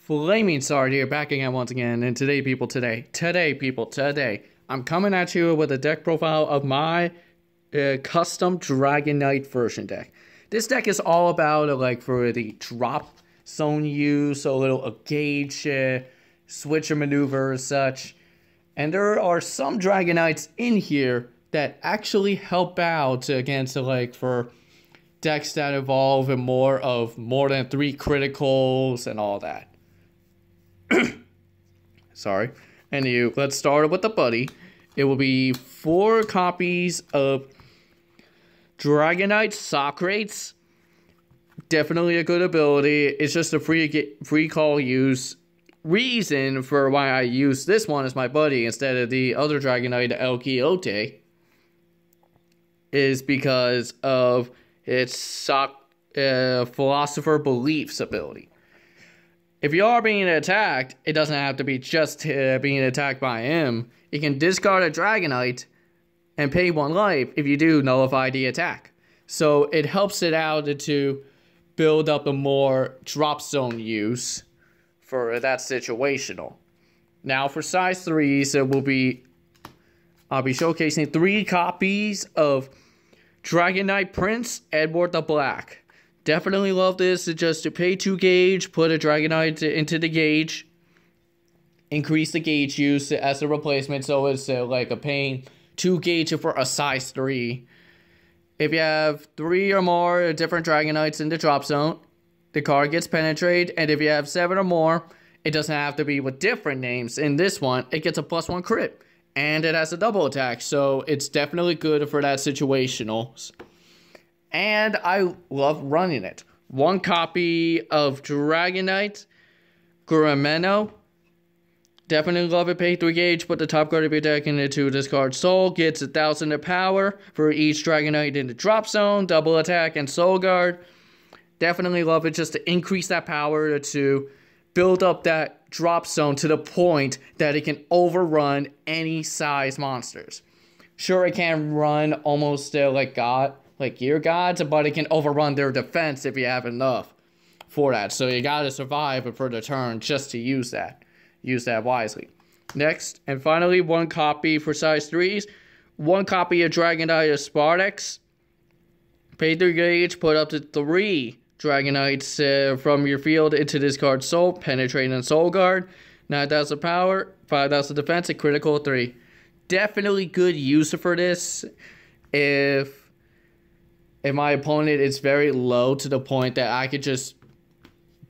Flamingzard here, back again once again, and today, I'm coming at you with a deck profile of my custom Dragon Knight version deck. This deck is all about, for the drop zone use, so a little gauge, switcher maneuver, such. And there are some Dragon Knights in here that actually help out against, for decks that involve more than 3 criticals and all that. Sorry. Anywho, let's start with the buddy. It will be 4 copies of Dragon Knight Socrates. Definitely a good ability. It's just a free call use. Reason for why I use this one as my buddy instead of the other Dragon Knight El Quixote is because of its Philosopher Beliefs ability. If you are being attacked, it doesn't have to be just being attacked by him. You can discard a Dragon Knight and pay 1 life if you do nullify the attack. So it helps it out to build up a more drop zone use for that situational. Now for size 3s, I'll be showcasing 3 copies of Dragon Knight Prince Edward the Black. Definitely love this. Just to pay 2 gauge, put a Dragon Knight into the gauge, increase the gauge use as a replacement, so it's like a paying 2 gauge for a size 3. If you have 3 or more different Dragon Knights in the drop zone, the card gets penetrated, and if you have 7 or more, it doesn't have to be with different names. In this one, it gets a +1 crit, and it has a double attack, so it's definitely good for that situational. And I love running it. 1 copy of Dragon Knight Gurameno. Definitely love it. Pay 3 gauge. Put the top card of your deck into discard soul. Gets 1,000 of power for each Dragon Knight in the drop zone. Double attack and soul guard. Definitely love it just to increase that power to build up that drop zone to the point that it can overrun any size monsters. Sure, it can run almost like Gear Gods, but it can overrun their defense if you have enough for that. So you gotta survive for the turn just to use that. Use that wisely. Next, and finally, 1 copy for size 3s. 1 copy of Dragon Knight Spartax. Pay 3 gauge, put up to 3 Dragon Knights from your field into this card's soul. Penetrate and soul guard. 9,000 power, 5,000 defense, and critical 3. Definitely good use for this if my opponent is very low to the point that I could just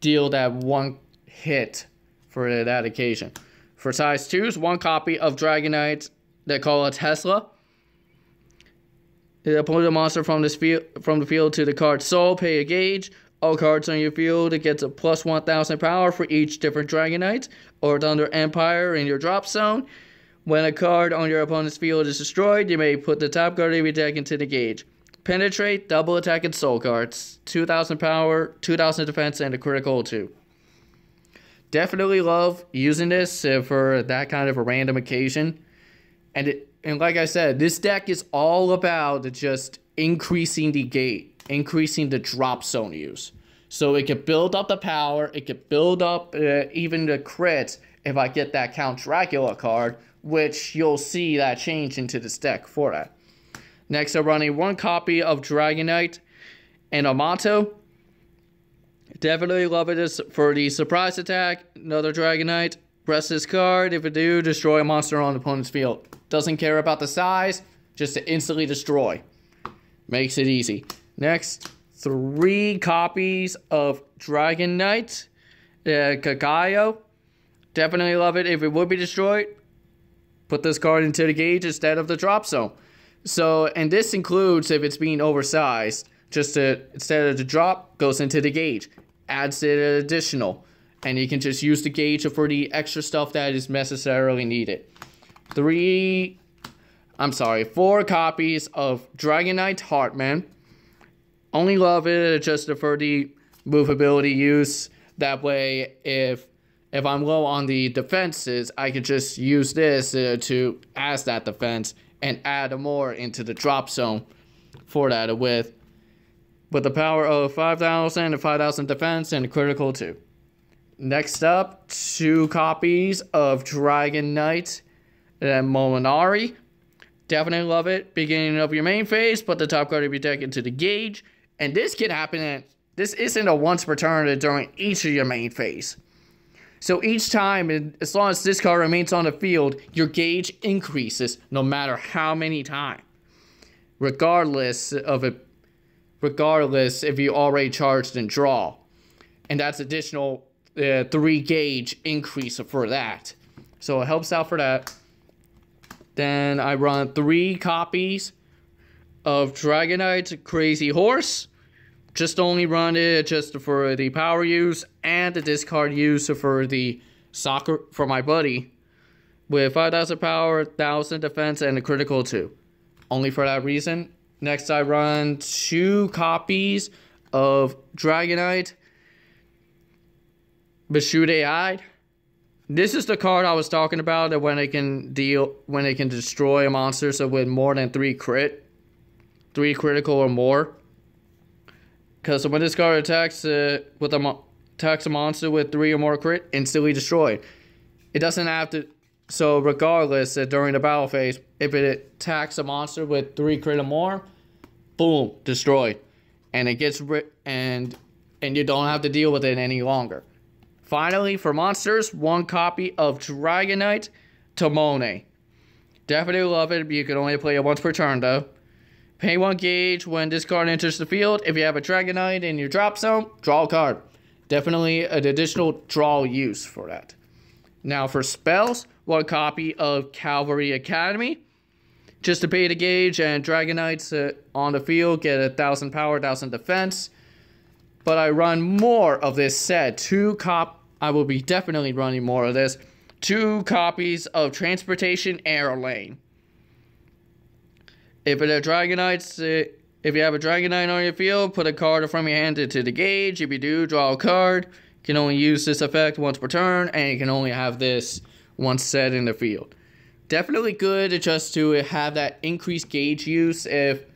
deal that 1 hit for that occasion. For size 2s, 1 copy of Dragon Knight that call a Tesla. Put a monster from the field to the card's soul, pay a gauge. All cards on your field, it gets a +1,000 power for each different Dragon Knight or Thunder Empire in your drop zone. When a card on your opponent's field is destroyed, you may put the top card of your deck into the gauge. Penetrate, double attack, and soul cards. 2,000 power, 2,000 defense, and a critical 2. Definitely love using this for that kind of a random occasion. And like I said, this deck is all about just increasing the gate, increasing the drop zone use. So it can build up the power, it can build up even the crits if I get that Count Dracula card, which you'll see that change into this deck for that. Next, I'm running 1 copy of Dragon Knight and Amato. Definitely love it for the surprise attack. Another Dragon Knight. Press this card. If it do, destroy a monster on the opponent's field. Doesn't care about the size, just to instantly destroy. Makes it easy. Next, 3 copies of Dragon Knight Kakayo. Definitely love it. If it would be destroyed, put this card into the gauge instead of the drop zone. So, and this includes if it's being oversized, instead of the drop, goes into the gauge, adds it additional, and you can just use the gauge for the extra stuff that is necessarily needed. 4 copies of Dragon Knight Heartman. Only love it just for the movability use. That way, if I'm low on the defenses, I could just use this to as that defense and add more into the drop zone for that with the power of 5,000 and 5,000 defense and critical 2. Next up, 2 copies of Dragon Knight and Molinari. Definitely love it. Beginning of your main phase, put the top card of your deck into the gauge. And this can happen this isn't a once per turn during each of your main phase. So each time, as long as this card remains on the field, your gauge increases no matter how many times. Regardless if you already charged and draw. And that's additional 3 gauge increase for that. So it helps out for that. Then I run 3 copies of Dragonite Crazy Horse. Just only run it just for the power use and the discard use for the soccer for my buddy. With 5,000 power, 1,000 defense, and a critical 2. Only for that reason. Next I run 2 copies of Dragonite Bishude. This is the card I was talking about that when it can destroy a monster, so with more than 3 critical or more. Because when this card attacks attacks a monster with 3 or more crit, instantly destroyed. It doesn't have to. So regardless, during the battle phase, if it attacks a monster with 3 crit or more, boom, destroyed, and it gets and you don't have to deal with it any longer. Finally, for monsters, 1 copy of Dragonite Tomone. Definitely love it. You can only play it once per turn though. Pay 1 gauge when this card enters the field. If you have a Dragonite in your drop zone, draw a card. Definitely an additional draw use for that. Now for spells, 1 copy of Cavalry Academy. Just to pay the gauge, and Dragonites on the field get 1,000 power, 1,000 defense. But I run more of this set. I will be definitely running more of this. 2 copies of Transportation Air Lane. If you have a Dragonite on your field, put a card from your hand into the gauge. If you do, draw a card. You can only use this effect once per turn, and you can only have this once set in the field. Definitely good just to have that increased gauge use if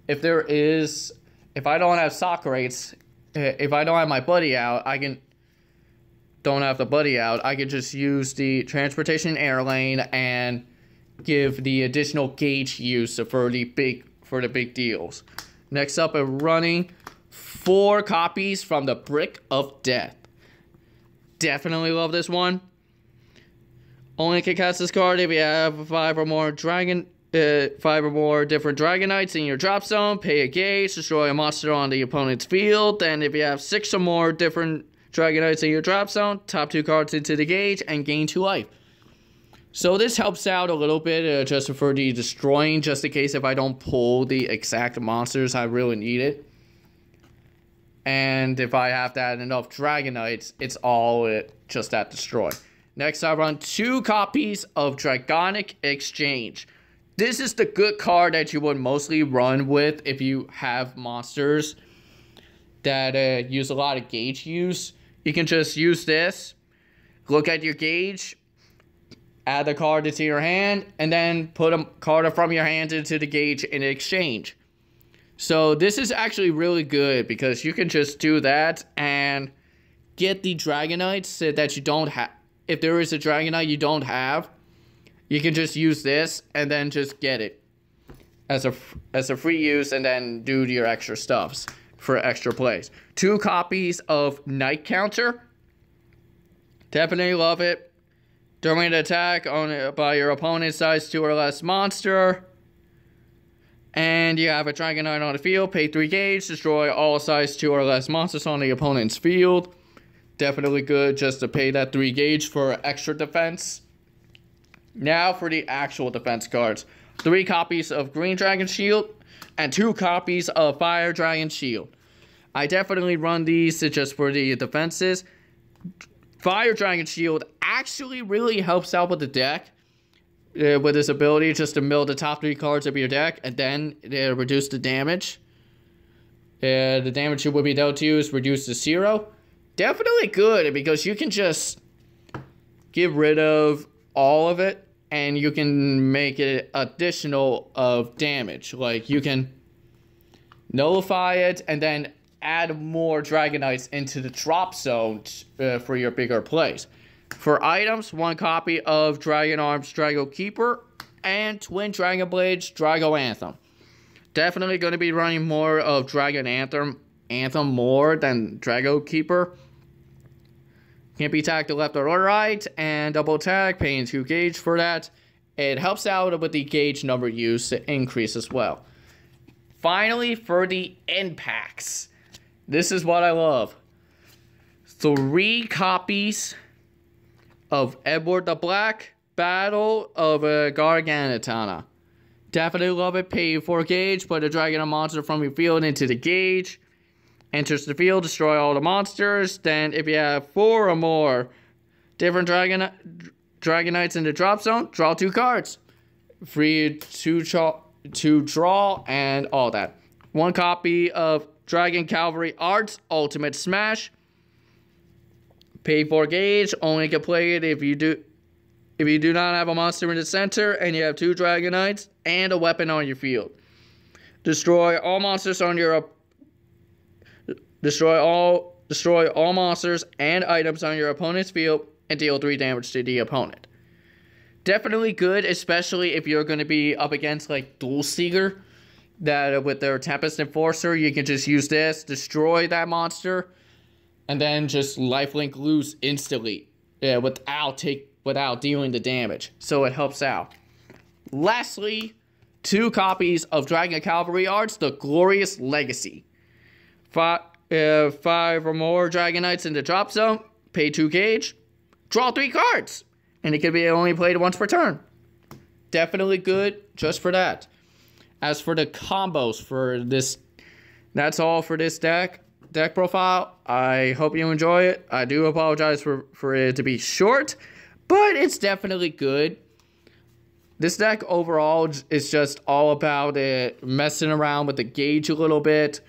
I don't have Socrates, if I don't have my buddy out, I can just use the Transportation Air Lane and give the additional gauge use for the big deals. Next up, I'm running 4 copies from the Brick of Death. Definitely love this one. Only can cast this card if you have 5 or more different Dragonites in your drop zone. Pay a gauge, destroy a monster on the opponent's field. Then if you have 6 or more different Dragonites in your drop zone, top 2 cards into the gauge and gain 2 life. So this helps out a little bit just for the destroying, just in case if I don't pull the exact monsters I really need it. And if I have to add enough Dragonites, it's all just that destroy. Next, I run 2 copies of Dragonic Exchange. This is the good card that you would mostly run with if you have monsters that use a lot of gauge use. You can just use this, look at your gauge, add the card into your hand, and then put a card from your hand into the gauge in exchange. So this is actually really good because you can just do that and get the Dragonites that you don't have. If there is a Dragonite you don't have, you can just use this and then just get it as a free use and then do your extra stuffs for extra plays. 2 copies of Night Counter. Definitely love it. During an attack by your opponent's size 2 or less monster, and you have a Dragonite on the field, pay 3 gauge, destroy all size 2 or less monsters on the opponent's field. Definitely good just to pay that 3 gauge for extra defense. Now for the actual defense cards. 3 copies of Green Dragon Shield and 2 copies of Fire Dragon Shield. I definitely run these just for the defenses. Fire Dragon Shield actually really helps out with the deck. With this ability just to mill the top 3 cards of your deck and then reduce the damage. The damage that will be dealt to you is reduced to 0. Definitely good because you can just get rid of all of it and you can make it additional of damage. Like you can nullify it and then add more Dragonites into the drop zone for your bigger plays. For items, 1 copy of Dragon Arms Drago Keeper and Twin Dragon Blades Drago Anthem. Definitely going to be running more of Dragon Anthem more than Drago Keeper. Can be tagged to left or right, and double tag, paying 2 gauge for that. It helps out with the gauge number use increase as well. Finally, for the end packs. This is what I love. 3 copies of Edward the Black, Battle of Gargantina. Definitely love it. Pay 4 gauge, put a dragon or monster from your field into the gauge. Enters the field, destroy all the monsters. Then if you have 4 or more different Dragonites in the drop zone, draw 2 cards. Free to draw and all that. 1 copy of Dragon Cavalry Arts Ultimate Smash. Pay 4 gauge, only can play it if you do not have a monster in the center and you have 2 Dragonites and a weapon on your field. Destroy all monsters on your Destroy all monsters and items on your opponent's field and deal 3 damage to the opponent. Definitely good, especially if you're going to be up against like Duel Seeker, that with their Tempest Enforcer, you can just use this, destroy that monster, and then just lifelink lose instantly, without dealing the damage. So it helps out. Lastly, 2 copies of Dragon Cavalry Arts, The Glorious Legacy. 5 or more Dragonites in the drop zone, pay 2 gauge, draw 3 cards, and it can be only played once per turn. Definitely good just for that. As for the combos for this, that's all for this deck profile. I hope you enjoy it. I do apologize for it to be short, but it's definitely good. This deck overall is just all about messing around with the gauge a little bit,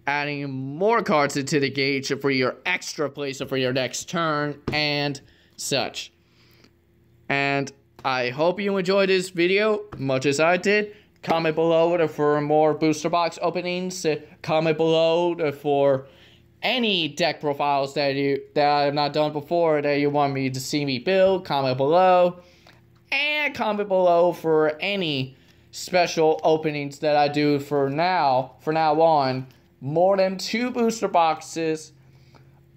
adding more cards into the gauge for your extra plays for your next turn and such. And I hope you enjoyed this video much as I did. Comment below for more booster box openings. Comment below for any deck profiles that I have not done before that you want me to see me build. Comment below. And comment below for any special openings that I do for now on. More than 2 booster boxes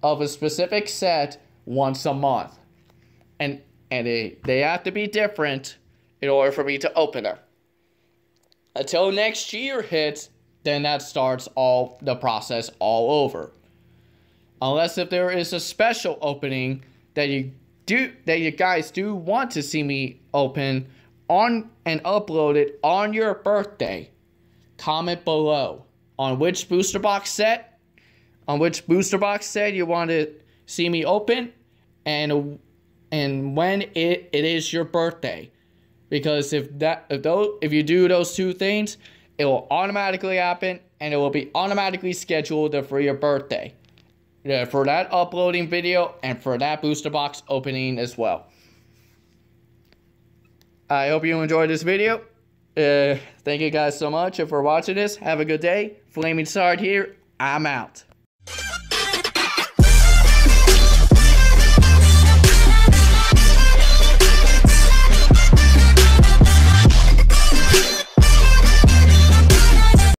of a specific set once a month. And they have to be different in order for me to open them. Until next year hits, then that starts the process all over. Unless if there is a special opening that you guys do want to see me open on and upload it on your birthday, comment below on which booster box set you want to see me open and when it is your birthday. Because if you do those 2 things, it will automatically happen and it will be automatically scheduled for your birthday. For that uploading video and for that booster box opening as well. I hope you enjoyed this video. Thank you guys so much for watching this. Have a good day. Flamingzard here. I'm out.